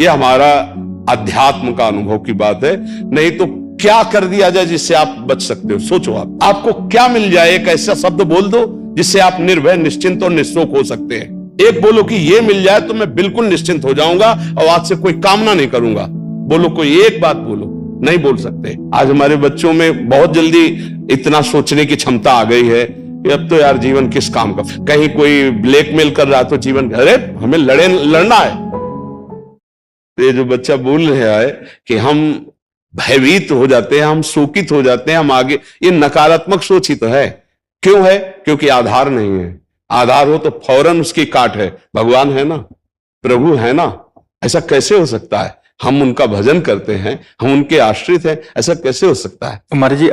ये हमारा अध्यात्म का अनुभव की बात है। नहीं तो क्या कर दिया जाए जिससे आप बच सकते हो? सोचो आपको क्या मिल जाए? एक ऐसा शब्द बोल दो जिससे आप निर्भय, निश्चिंत और निःशोक हो सकते हैं। एक बोलो कि ये मिल जाए तो मैं बिल्कुल निश्चिंत हो जाऊंगा और आज से कोई कामना नहीं करूंगा। बोलो, कोई एक बात बोलो। नहीं बोल सकते। आज हमारे बच्चों में बहुत जल्दी इतना सोचने की क्षमता आ गई है कि अब तो यार जीवन किस काम का। कहीं कोई ब्लैकमेल कर रहा तो जीवन, अरे हमें लड़ना है। तो ये जो बच्चा बोल रहा है कि हम भयभीत हो जाते हैं, हम शोकित हो जाते हैं, हम आगे, ये नकारात्मक सोच ही तो है। क्यों है? क्योंकि आधार नहीं है। आधार हो तो फौरन उसकी काट है। भगवान है ना, प्रभु है ना, ऐसा कैसे हो सकता है? हम उनका भजन करते हैं, हम उनके आश्रित हैं, ऐसा कैसे हो सकता है? महाराज जी,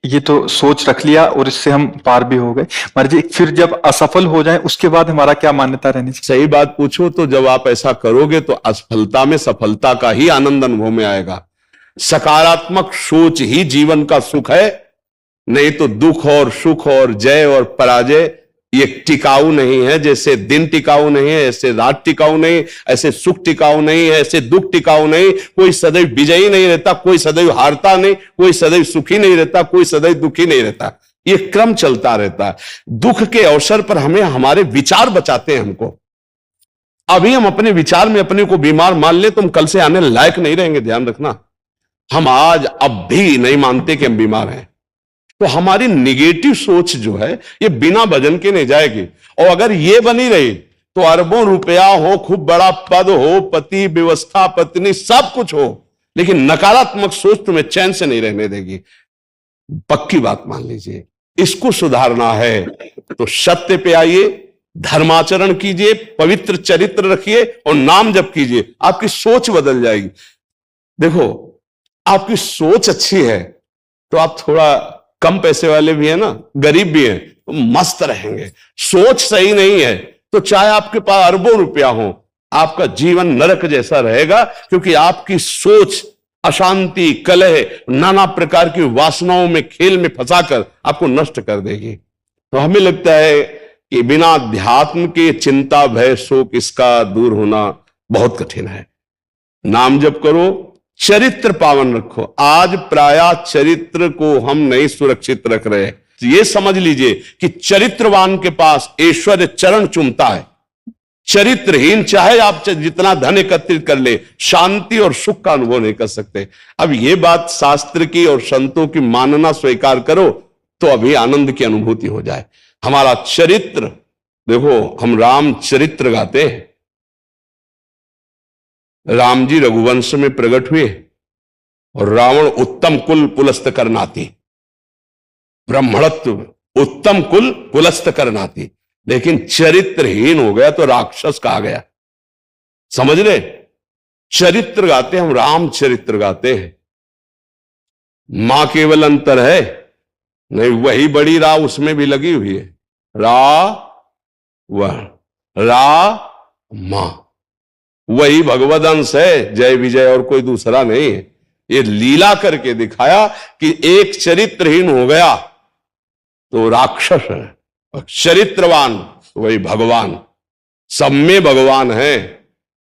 ये तो सोच रख लिया और इससे हम पार भी हो गए। महाराज जी, फिर जब असफल हो जाए उसके बाद हमारा क्या मान्यता रहनी चाहिए? सही बात पूछो तो जब आप ऐसा करोगे तो असफलता में सफलता का ही आनंद अनुभव में आएगा। सकारात्मक सोच ही जीवन का सुख है। नहीं तो दुख और सुख और जय और पराजय ये टिकाऊ नहीं है। जैसे दिन टिकाऊ नहीं है, ऐसे रात टिकाऊ नहीं, ऐसे सुख टिकाऊ नहीं है, ऐसे दुख टिकाऊ नहीं। कोई सदैव विजयी नहीं रहता, कोई सदैव हारता नहीं, कोई सदैव सुखी नहीं रहता, कोई सदैव दुखी नहीं रहता। ये क्रम चलता रहता है। दुख के अवसर पर हमें हमारे विचार बचाते हैं हमको। अभी हम अपने विचार में अपने को बीमार मान ले तो हम कल से आने लायक नहीं रहेंगे। ध्यान रखना, हम आज अब भी नहीं मानते कि हम बीमार हैं। तो हमारी निगेटिव सोच जो है ये बिना भजन के नहीं जाएगी। और अगर ये बनी रही तो अरबों रुपया हो, खूब बड़ा पद हो, पति, व्यवस्था, पत्नी, सब कुछ हो, लेकिन नकारात्मक सोच तुम्हें चैन से नहीं रहने देगी। पक्की बात मान लीजिए। इसको सुधारना है तो सत्य पे आइए, धर्माचरण कीजिए, पवित्र चरित्र रखिए और नाम जप कीजिए। आपकी सोच बदल जाएगी। देखो, आपकी सोच अच्छी है तो आप थोड़ा कम पैसे वाले भी है ना, गरीब भी है, तो मस्त रहेंगे। सोच सही नहीं है तो चाहे आपके पास अरबों रुपया हो, आपका जीवन नरक जैसा रहेगा। क्योंकि आपकी सोच अशांति, कलह, नाना प्रकार की वासनाओं में, खेल में फंसाकर आपको नष्ट कर देगी। तो हमें लगता है कि बिना अध्यात्म के चिंता, भय, शोक, इसका दूर होना बहुत कठिन है। नाम जप करो, चरित्र पावन रखो। आज प्रायः चरित्र को हम नहीं सुरक्षित रख रहे। ये समझ लीजिए कि चरित्रवान के पास ऐश्वर्य चरण चूमता है। चरित्रहीन चाहे आप जितना धन एकत्रित कर ले, शांति और सुख का अनुभव नहीं कर सकते। अब ये बात शास्त्र की और संतों की मानना स्वीकार करो तो अभी आनंद की अनुभूति हो जाए। हमारा चरित्र देखो, हम राम चरित्र गाते हैं। राम जी रघुवंश में प्रकट हुए और रावण उत्तम कुल पुलस्त करनाती, ब्राह्मणत्व उत्तम कुल पुलस्त करनाती, लेकिन चरित्रहीन हो गया तो राक्षस कहा गया। समझ रहे? चरित्र गाते हम, राम चरित्र गाते हैं। मां केवल अंतर है नहीं, वही बड़ी रा उसमें भी लगी हुई है। रा मां वही भगवद अंश है, जय विजय और कोई दूसरा नहीं है। ये लीला करके दिखाया कि एक चरित्रहीन हो गया तो राक्षस है, और चरित्रवान वही भगवान। सब में भगवान है,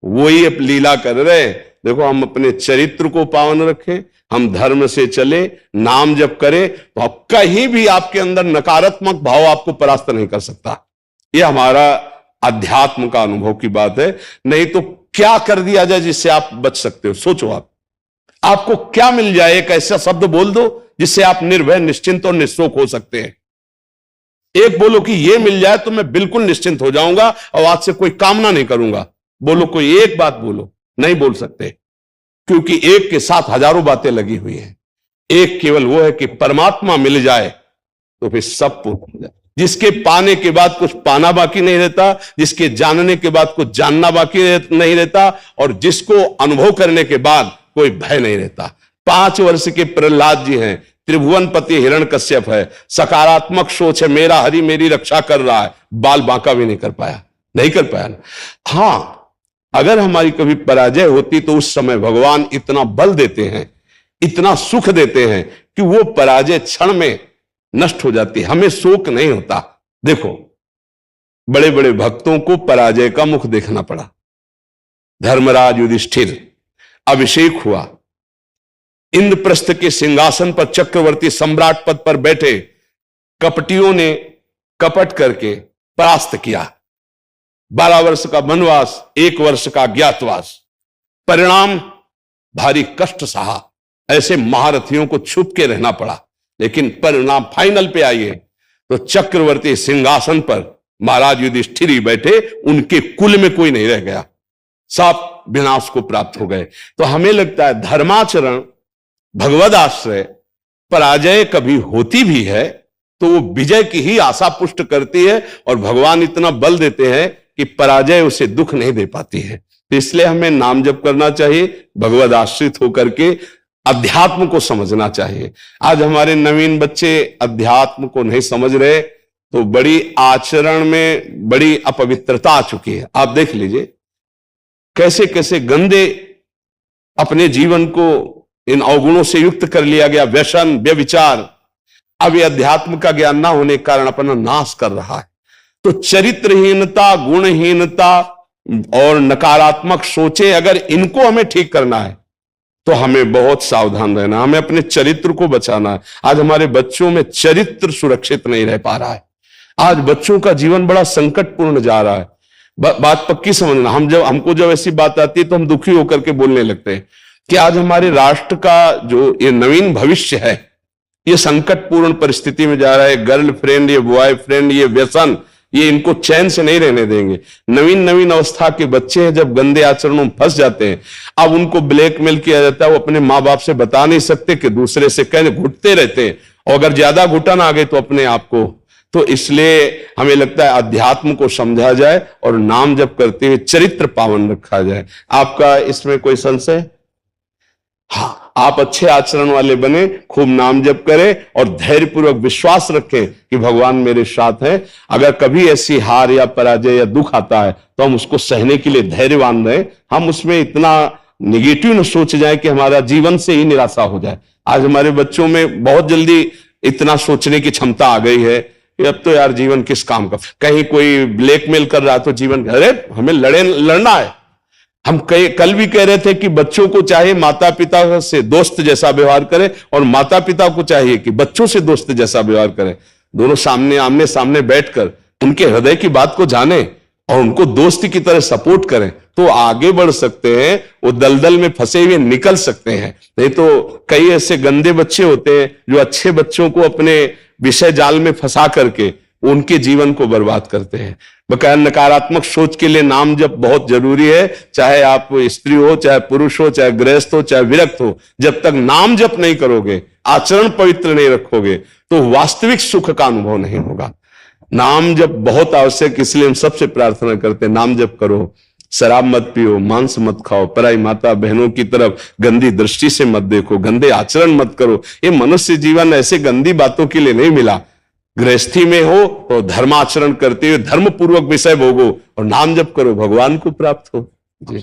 वही अब लीला कर रहे। देखो, हम अपने चरित्र को पावन रखें, हम धर्म से चले, नाम जप करें, तो अब कहीं भी आपके अंदर नकारात्मक भाव आपको परास्त नहीं कर सकता। ये हमारा अध्यात्म का अनुभव की बात है। नहीं तो क्या कर दिया जाए जिससे आप बच सकते हो? सोचो आपको क्या मिल जाए? एक ऐसा शब्द बोल दो जिससे आप निर्भय, निश्चिंत और निःशोक हो सकते हैं। एक बोलो कि ये मिल जाए तो मैं बिल्कुल निश्चिंत हो जाऊंगा और आज से कोई कामना नहीं करूंगा। बोलो, कोई एक बात बोलो। नहीं बोल सकते, क्योंकि एक के साथ हजारों बातें लगी हुई हैं। एक केवल वो है कि परमात्मा मिल जाए तो फिर सब पूर्ण हो जाए। जिसके पाने के बाद कुछ पाना बाकी नहीं रहता, जिसके जानने के बाद कुछ जानना बाकी नहीं रहता, और जिसको अनुभव करने के बाद कोई भय नहीं रहता। 5 वर्ष के प्रहलाद जी हैं, त्रिभुवनपति हिरण्यकश्यप है, सकारात्मक सोच है, मेरा हरि मेरी रक्षा कर रहा है, बाल बांका भी नहीं कर पाया ना। हां, अगर हमारी कभी पराजय होती तो उस समय भगवान इतना बल देते हैं, इतना सुख देते हैं कि वो पराजय क्षण में नष्ट हो जाती है, हमें शोक नहीं होता। देखो, बड़े बड़े भक्तों को पराजय का मुख देखना पड़ा। धर्मराज युधिष्ठिर अभिषेक हुआ, इंद्रप्रस्थ के सिंहासन पर चक्रवर्ती सम्राट पद पर बैठे, कपटियों ने कपट करके परास्त किया। 12 वर्ष का वनवास, 1 वर्ष का अज्ञातवास, परिणाम भारी कष्ट सहा। ऐसे महारथियों को छुप के रहना पड़ा, लेकिन परिणाम फाइनल पे आइए तो चक्रवर्ती सिंहासन पर महाराज युधिष्ठिर ही बैठे, उनके कुल में कोई नहीं रह गया, सब विनाश को प्राप्त हो गए। तो हमें लगता है धर्माचरण, भगवद आश्रय, पराजय कभी होती भी है तो वो विजय की ही आशा पुष्ट करती है, और भगवान इतना बल देते हैं कि पराजय उसे दुख नहीं दे पाती है। तो इसलिए हमें नाम जप करना चाहिए, भगवद आश्रित होकर के अध्यात्म को समझना चाहिए। आज हमारे नवीन बच्चे अध्यात्म को नहीं समझ रहे, तो बड़ी आचरण में बड़ी अपवित्रता आ चुकी है। आप देख लीजिए कैसे कैसे गंदे अपने जीवन को इन अवगुणों से युक्त कर लिया गया, व्यसन, व्यभिचार। अब ये अध्यात्म का ज्ञान ना होने के कारण अपना नाश कर रहा है। तो चरित्रहीनता, गुणहीनता और नकारात्मक सोचें, अगर इनको हमें ठीक करना है तो हमें बहुत सावधान रहना, हमें अपने चरित्र को बचाना है। आज हमारे बच्चों में चरित्र सुरक्षित नहीं रह पा रहा है। आज बच्चों का जीवन बड़ा संकटपूर्ण जा रहा है। बात पक्की समझना, हमको जब ऐसी बात आती है तो हम दुखी होकर के बोलने लगते हैं कि आज हमारे राष्ट्र का जो ये नवीन भविष्य है, ये संकटपूर्ण परिस्थिति में जा रहा है। गर्लफ्रेंड, ये बॉयफ्रेंड, ये व्यसन, ये इनको चैन से नहीं रहने देंगे। नवीन नवीन अवस्था के बच्चे हैं, जब गंदे आचरणों में फंस जाते हैं, अब उनको ब्लैकमेल किया जाता है। वो अपने माँ बाप से बता नहीं सकते कि दूसरे से कहने घुटते रहते हैं, और अगर ज्यादा घुटन आ गए तो अपने आप को। तो इसलिए हमें लगता है अध्यात्म को समझा जाए और नाम जप करते हुए चरित्र पावन रखा जाए। आपका इसमें कोई संशय? हाँ, आप अच्छे आचरण वाले बने, खूब नाम जप करें और धैर्यपूर्वक विश्वास रखें कि भगवान मेरे साथ हैं। अगर कभी ऐसी हार या पराजय या दुख आता है तो हम उसको सहने के लिए धैर्यवान रहें। हम उसमें इतना निगेटिव न सोच जाए कि हमारा जीवन से ही निराशा हो जाए। आज हमारे बच्चों में बहुत जल्दी इतना सोचने की क्षमता आ गई है कि अब तो यार जीवन किस काम का। कहीं कोई ब्लैकमेल कर रहा है तो जीवन, अरे हमें लड़ना है। हम कल भी कह रहे थे कि बच्चों को चाहे माता पिता से दोस्त जैसा व्यवहार करें, और माता पिता को चाहिए कि बच्चों से दोस्त जैसा व्यवहार करें। दोनों आमने सामने बैठकर उनके हृदय की बात को जाने और उनको दोस्त की तरह सपोर्ट करें, तो आगे बढ़ सकते हैं। वो दलदल में फंसे हुए निकल सकते हैं। नहीं तो कई ऐसे गंदे बच्चे होते हैं जो अच्छे बच्चों को अपने विषय जाल में फंसा करके उनके जीवन को बर्बाद करते हैं। बकाया नकारात्मक सोच के लिए नाम जप बहुत जरूरी है। चाहे आप स्त्री हो, चाहे पुरुष हो, चाहे गृहस्थ हो, चाहे विरक्त हो, जब तक नाम जप नहीं करोगे, आचरण पवित्र नहीं रखोगे, तो वास्तविक सुख का अनुभव नहीं होगा। नाम जप बहुत आवश्यक, इसलिए हम सबसे प्रार्थना करते हैं नाम जप करो। शराब मत पियो, मांस मत खाओ, पराई माता बहनों की तरफ गंदी दृष्टि से मत देखो, गंदे आचरण मत करो। ये मनुष्य जीवन ऐसे गंदी बातों के लिए नहीं मिला। गृहस्थी में हो तो धर्माचरण करते हुए धर्म पूर्वक विषय भोगो और नाम जप करो, भगवान को प्राप्त हो। जी।